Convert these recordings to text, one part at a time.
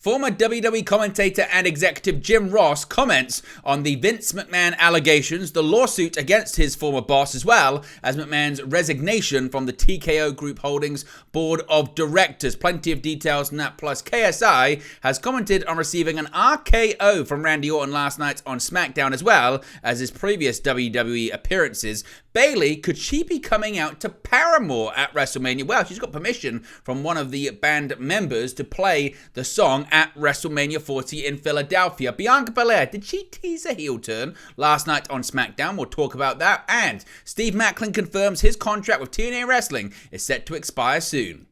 Former WWE commentator and executive Jim Ross comments on the Vince McMahon allegations, the lawsuit against his former boss, as well as McMahon's resignation from the TKO Group Holdings Board of Directors. Plenty of details on that. Plus, KSI has commented on receiving an RKO from Randy Orton last night on SmackDown, as well as his previous WWE appearances. Bayley, could she be coming out to Paramore at WrestleMania? Well, she's got permission from one of the band members to play the song at WrestleMania 40 in Philadelphia. Bianca Belairs, did she tease a heel turn last night on SmackDown? We'll talk about that. And Steve Macklin confirms his contract with TNA Wrestling is set to expire soon.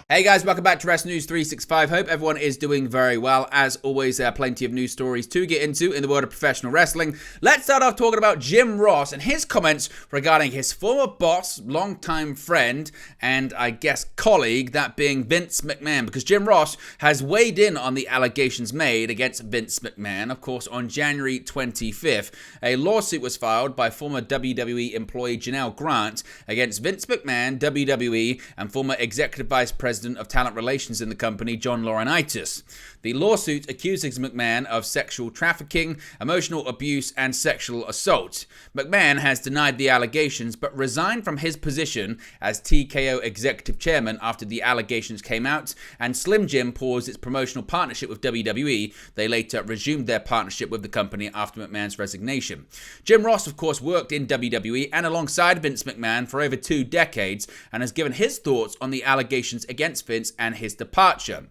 Hey guys, welcome back to Wrestling News 365. Hope everyone is doing very well. As always, there are plenty of news stories to get into in the world of professional wrestling. Let's start off talking about Jim Ross and his comments regarding his former boss, longtime friend, and I guess colleague, that being Vince McMahon, because Jim Ross has weighed in on the allegations made against Vince McMahon. Of course, on January 25th, a lawsuit was filed by former WWE employee Janelle Grant against Vince McMahon, WWE, and former Executive Vice President of Talent Relations in the company, John Laurinaitis. The lawsuit accuses McMahon of sexual trafficking, emotional abuse, and sexual assault. McMahon has denied the allegations, but resigned from his position as TKO executive chairman after the allegations came out, and Slim Jim paused its promotional partnership with WWE. They later resumed their partnership with the company after McMahon's resignation. Jim Ross, of course, worked in WWE and alongside Vince McMahon for over 2 decades, and has given his thoughts on the allegations against Vince and his departure.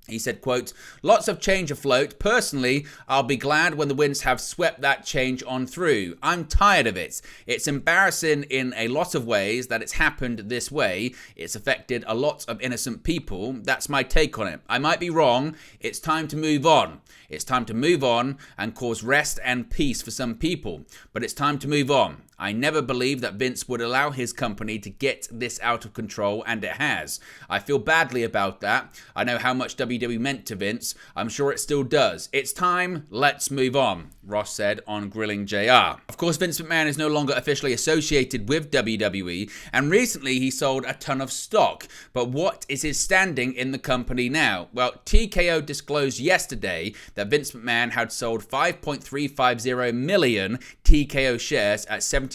He said, quote, "Lots of change afloat. Personally, I'll be glad when the winds have swept that change on through. I'm tired of it. It's embarrassing in a lot of ways that it's happened this way. It's affected a lot of innocent people. That's my take on it. I might be wrong. It's time to move on. It's time to move on and cause rest and peace for some people. But it's time to move on. I never believed that Vince would allow his company to get this out of control, and it has. I feel badly about that. I know how much WWE meant to Vince. I'm sure it still does. It's time. Let's move on," Ross said on Grilling JR. Of course, Vince McMahon is no longer officially associated with WWE, and recently he sold a ton of stock. But what is his standing in the company now? Well, TKO disclosed yesterday that Vince McMahon had sold 5.350 million TKO shares at $77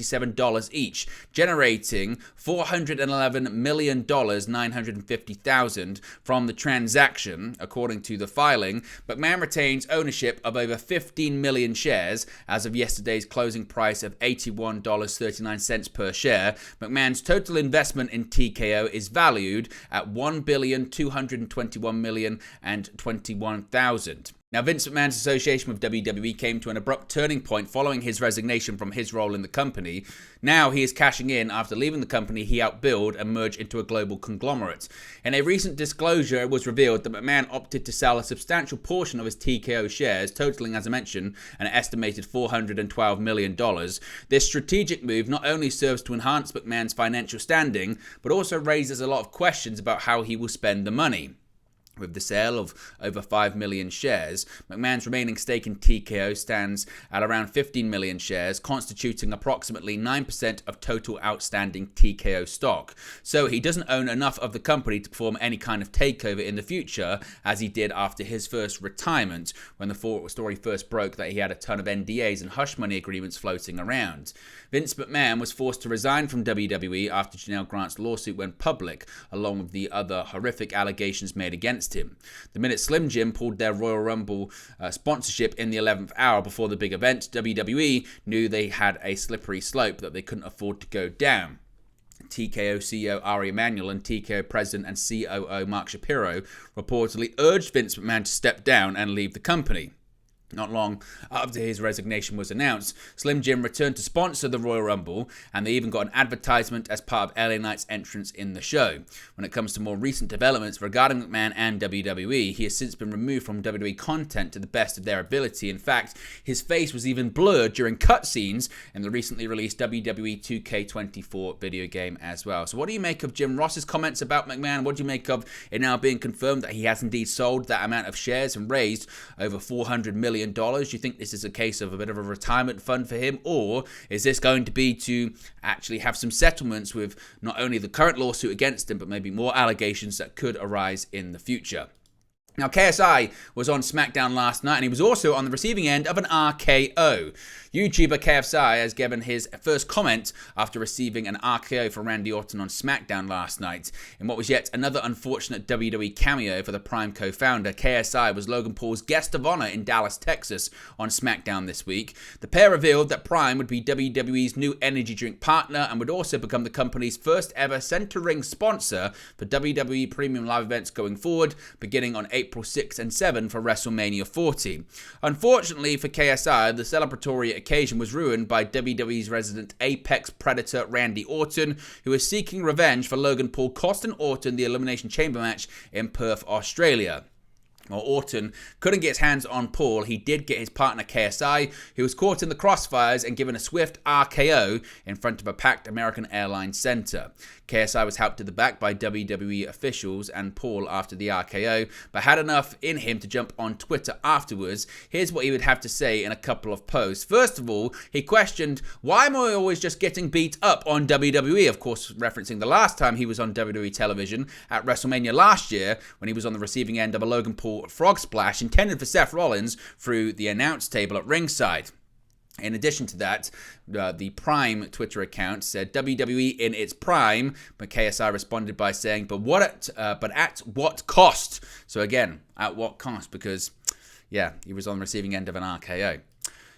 each, generating $411,950,000 from the transaction. According to the filing, McMahon retains ownership of over 15 million shares as of yesterday's closing price of $81.39 per share. McMahon's total investment in TKO is valued at $1,221,021,000. Now, Vince McMahon's association with WWE came to an abrupt turning point following his resignation from his role in the company. Now he is cashing in after leaving the company he outbuilt and merged into a global conglomerate. In a recent disclosure, it was revealed that McMahon opted to sell a substantial portion of his TKO shares, totaling, as I mentioned, an estimated $412 million. This strategic move not only serves to enhance McMahon's financial standing, but also raises a lot of questions about how he will spend the money. With the sale of over 5 million shares, McMahon's remaining stake in TKO stands at around 15 million shares, constituting approximately 9% of total outstanding TKO stock. So he doesn't own enough of the company to perform any kind of takeover in the future, as he did after his first retirement, when the story first broke that he had a ton of NDAs and hush money agreements floating around. Vince McMahon was forced to resign from WWE after Janelle Grant's lawsuit went public, along with the other horrific allegations made against him. The minute Slim Jim pulled their Royal Rumble sponsorship in the 11th hour before the big event, WWE knew they had a slippery slope that they couldn't afford to go down. TKO CEO Ari Emanuel and TKO President and COO Mark Shapiro reportedly urged Vince McMahon to step down and leave the company. Not long after his resignation was announced, Slim Jim returned to sponsor the Royal Rumble, and they even got an advertisement as part of LA Knight's entrance in the show. When it comes to more recent developments regarding McMahon and WWE, he has since been removed from WWE content to the best of their ability. In fact, his face was even blurred during cutscenes in the recently released WWE 2K24 video game as well. So what do you make of Jim Ross's comments about McMahon? What do you make of it now being confirmed that he has indeed sold that amount of shares and raised over $400 million million? Do you think this is a case of a bit of a retirement fund for him? Or is this going to be to actually have some settlements with not only the current lawsuit against him, but maybe more allegations that could arise in the future? Now, KSI was on SmackDown last night, and he was also on the receiving end of an RKO. YouTuber KSI has given his first comment after receiving an RKO from Randy Orton on SmackDown last night. In what was yet another unfortunate WWE cameo for the Prime co-founder, KSI was Logan Paul's guest of honor in Dallas, Texas on SmackDown this week. The pair revealed that Prime would be WWE's new energy drink partner and would also become the company's first ever center ring sponsor for WWE premium live events going forward, beginning on April 6 and 7 for WrestleMania 40. Unfortunately for KSI, the celebratory occasion was ruined by WWE's resident apex predator Randy Orton, who is seeking revenge for Logan Paul costing Orton the Elimination Chamber match in Perth, Australia. While Orton couldn't get his hands on Paul, he did get his partner KSI, who was caught in the crossfires and given a swift RKO in front of a packed American Airlines center. KSI was helped to the back by WWE officials and Paul after the RKO, but had enough in him to jump on Twitter afterwards. Here's what he would have to say in a couple of posts. First of all, he questioned, "Why am I always just getting beat up on WWE?" Of course, referencing the last time he was on WWE television at WrestleMania last year, when he was on the receiving end of a Logan Paul frog splash intended for Seth Rollins through the announce table at ringside. In addition to that, the Prime Twitter account said WWE in its prime, but KSI responded by saying, but at what cost? So again, at what cost? Because, yeah, he was on the receiving end of an RKO.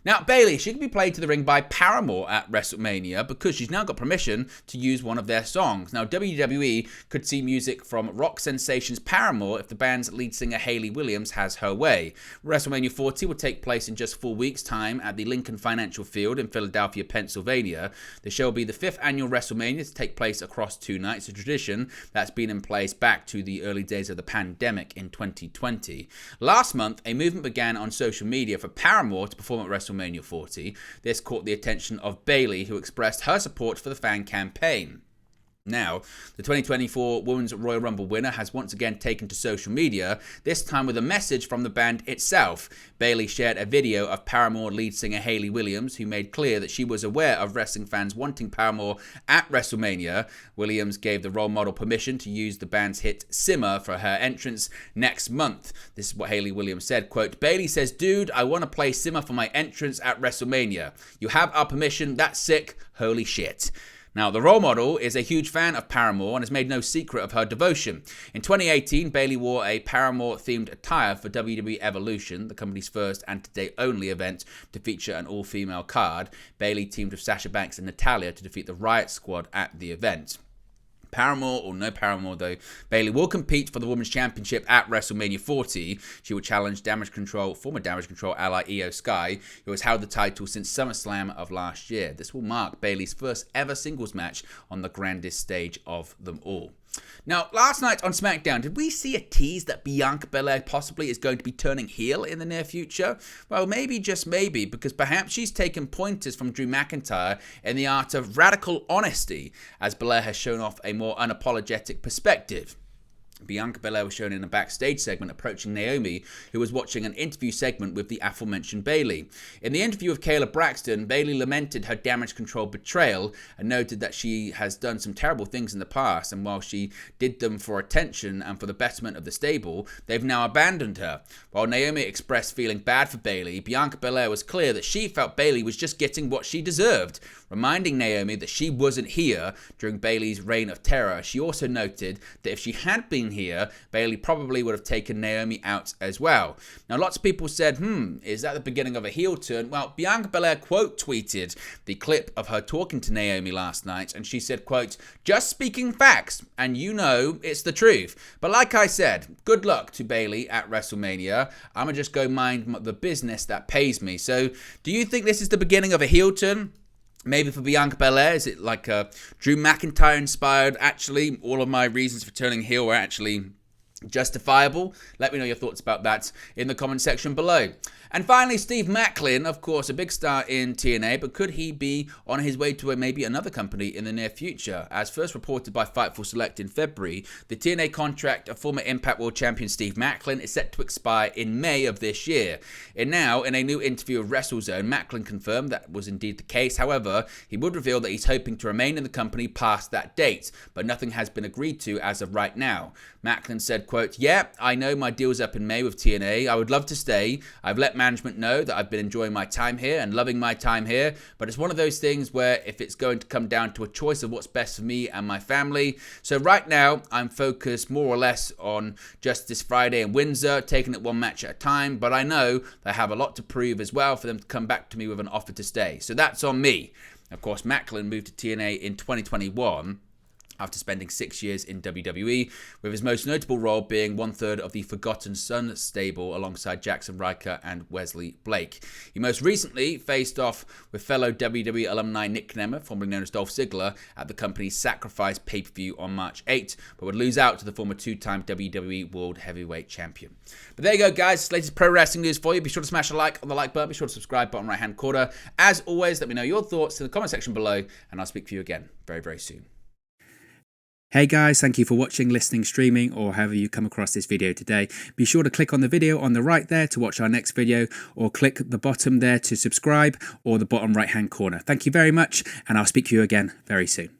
Now, Bayley, she can be played to the ring by Paramore at WrestleMania because she's now got permission to use one of their songs. Now, WWE could see music from rock sensations Paramore if the band's lead singer Hayley Williams has her way. WrestleMania 40 will take place in just 4 weeks' time at the Lincoln Financial Field in Philadelphia, Pennsylvania. The show will be the 5th annual WrestleMania to take place across 2 nights, a tradition that's been in place back to the early days of the pandemic in 2020. Last month, a movement began on social media for Paramore to perform at WrestleMania 40. This caught the attention of Bayley, who expressed her support for the fan campaign. Now, the 2024 Women's Royal Rumble winner has once again taken to social media, this time with a message from the band itself. Bayley shared a video of Paramore lead singer Hayley Williams, who made clear that she was aware of wrestling fans wanting Paramore at WrestleMania. Williams gave the role model permission to use the band's hit Simmer for her entrance next month. This is what Hayley Williams said, quote, "Bayley says, dude, I want to play Simmer for my entrance at WrestleMania. You have our permission, that's sick, holy shit." Now, the role model is a huge fan of Paramore and has made no secret of her devotion. In 2018, Bayley wore a Paramore-themed attire for WWE Evolution, the company's first and to-date only event to feature an all-female card. Bayley teamed with Sasha Banks and Natalya to defeat the Riot Squad at the event. Paramore or no Paramore though, Bayley will compete for the Women's Championship at WrestleMania 40. She will challenge former Damage Control ally Io Sky, who has held the title since SummerSlam of last year. This will mark Bayley's first ever singles match on the grandest stage of them all. Now, last night on SmackDown, did we see a tease that Bianca Belairs possibly is going to be turning heel in the near future? Well, maybe, just maybe, because perhaps she's taken pointers from Drew McIntyre in the art of radical honesty, as Belair has shown off a more unapologetic perspective. Bianca Belairs was shown in a backstage segment approaching Naomi, who was watching an interview segment with the aforementioned Bayley. In the interview with Kayla Braxton, Bayley lamented her Damage Control betrayal and noted that she has done some terrible things in the past, and while she did them for attention and for the betterment of the stable, they've now abandoned her. While Naomi expressed feeling bad for Bayley, Bianca Belairs was clear that she felt Bayley was just getting what she deserved, reminding Naomi that she wasn't here during Bayley's reign of terror. She also noted that if she had been here, Bayley probably would have taken Naomi out as well. Now, lots of people said, is that the beginning of a heel turn? Well, Bianca Belairs quote tweeted the clip of her talking to Naomi last night, and she said, quote, "Just speaking facts, and you know it's the truth. But like I said, good luck to Bayley at WrestleMania. I'ma just go mind the business that pays me." So, do you think this is the beginning of a heel turn? Maybe for Bianca Belairs, is it like Drew McIntyre inspired? Actually, all of my reasons for turning heel were actually justifiable. Let me know your thoughts about that in the comment section below. And finally, Steve Macklin, of course, a big star in TNA, but could he be on his way to maybe another company in the near future? As first reported by Fightful Select in February, the TNA contract of former Impact World Champion Steve Macklin is set to expire in May of this year. And now, in a new interview with WrestleZone, Macklin confirmed that was indeed the case. However, he would reveal that he's hoping to remain in the company past that date, but nothing has been agreed to as of right now. Macklin said, quote, "Yeah, I know my deal's up in May with TNA. I would love to stay. I've let management know that I've been enjoying my time here and loving my time here, but it's one of those things where if it's going to come down to a choice of what's best for me and my family. So right now, I'm focused more or less on just this Friday in Windsor, taking it one match at a time, but I know that I have a lot to prove as well for them to come back to me with an offer to stay. So that's on me." Of course, Macklin moved to TNA in 2021. After spending 6 years in WWE, with his most notable role being one-third of the Forgotten Son stable alongside Jackson Riker and Wesley Blake. He most recently faced off with fellow WWE alumni Nick Nemeth, formerly known as Dolph Ziggler, at the company's Sacrifice pay-per-view on March 8, but would lose out to the former two-time WWE World Heavyweight Champion. But there you go, guys. Latest pro wrestling news for you. Be sure to smash a like on the like button. Be sure to subscribe button right-hand corner. As always, let me know your thoughts in the comment section below, and I'll speak to you again very, very soon. Hey guys, thank you for watching, listening, streaming, or however you come across this video today. Be sure to click on the video on the right there to watch our next video, or click the bottom there to subscribe, or the bottom right hand corner. Thank you very much, and I'll speak to you again very soon.